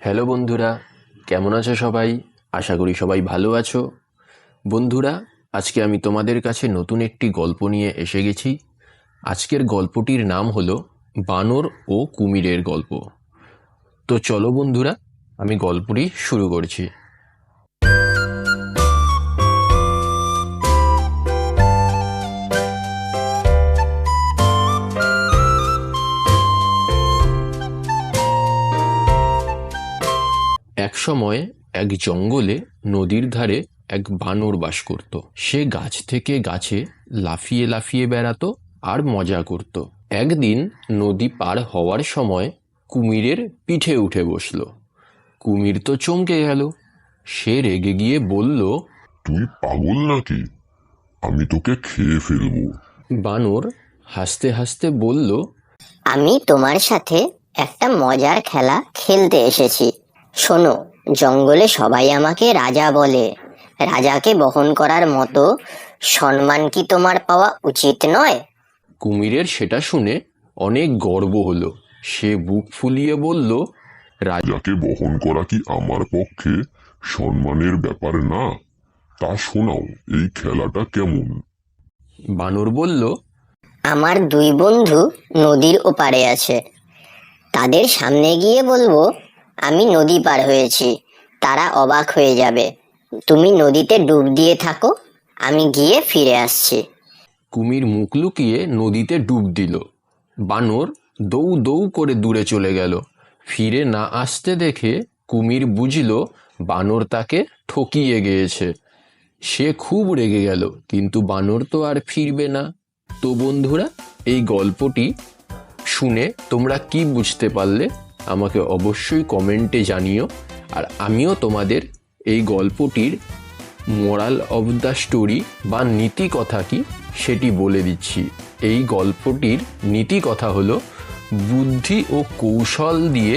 Hello বন্ধুরা, কেমন আছো সবাই? আশা করি সবাই ভালো আছো। বন্ধুরা, আজকে আমি তোমাদের কাছে নতুন একটি গল্প নিয়ে এসে গেছি। আজকের গল্পটির নাম হলো বানর ও কুমিরের গল্প। তো চলো বন্ধুরা, আমি গল্পটি শুরু করছি। এক সময় এক জঙ্গলে নদীর ধারে এক বানর বাস করত। সে গাছ থেকে গাছে লাফিয়ে লাফিয়ে বেড়াতো আর মজা করত। একদিন নদী পার হওয়ার সময় কুমিরের পিঠে উঠে বসলো। কুমির তো চমকে গেল। সে রেগে গিয়ে বলল, তুই পাগল নাকি? আমি তোকে খেয়ে ফেলবো। বানর হাসতে হাসতে বলল, আমি তোমার সাথে একটা মজার খেলা খেলতে এসেছি। শোনো, জঙ্গলে সবাই আমাকে রাজা বলে। রাজাকে বহন করার মতো সম্মান কি তোমার পাওয়া উচিত নয়? কুমিরের সেটা শুনে অনেক গর্ব হলো। সে বুক ফুলিয়ে বলল, রাজাকে বহন করা কি আমার পক্ষে সম্মানের ব্যাপার না? তা শোনাও, এই খেলাটা কেমন? বানর বলল, আমার দুই বন্ধু নদীর ওপারে আছে। তাদের সামনে গিয়ে বলবো আমি নদী পার হয়েছি। তারা অবাক হয়ে যাবে। তুমি নদীতে ডুব দিয়ে থাকো, আমি গিয়ে ফিরে আসছি। কুমির মুখ লুকিয়ে নদীতে ডুব দিল। বানর দৌ দৌ করে দূরে চলে গেল। ফিরে না আসতে দেখে কুমির বুঝল বানর তাকে ঠকিয়ে গিয়েছে। সে খুব রেগে গেল, কিন্তু বানর তো আর ফিরবে না। তো বন্ধুরা, এই গল্পটি শুনে তোমরা কি বুঝতে পারলে আমাকে অবশ্যই কমেন্টে জানিও। আর আমিও তোমাদের এই গল্পটির মোরাল অফ দ্য স্টোরি বা নীতি কথা কি সেটি বলে দিচ্ছি। এই গল্পটির নীতি কথা হলো, বুদ্ধি ও কৌশল দিয়ে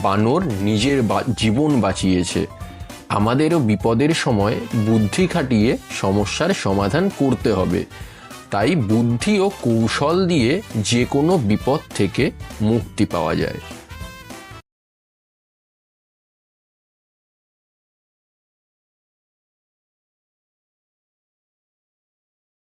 বানর নিজের জীবন বাঁচিয়েছে। আমাদেরও বিপদের সময় বুদ্ধি খাটিয়ে সমস্যার সমাধান করতে হবে। তাই বুদ্ধি ও কৌশল দিয়ে যে কোনো বিপদ থেকে মুক্তি পাওয়া যায়।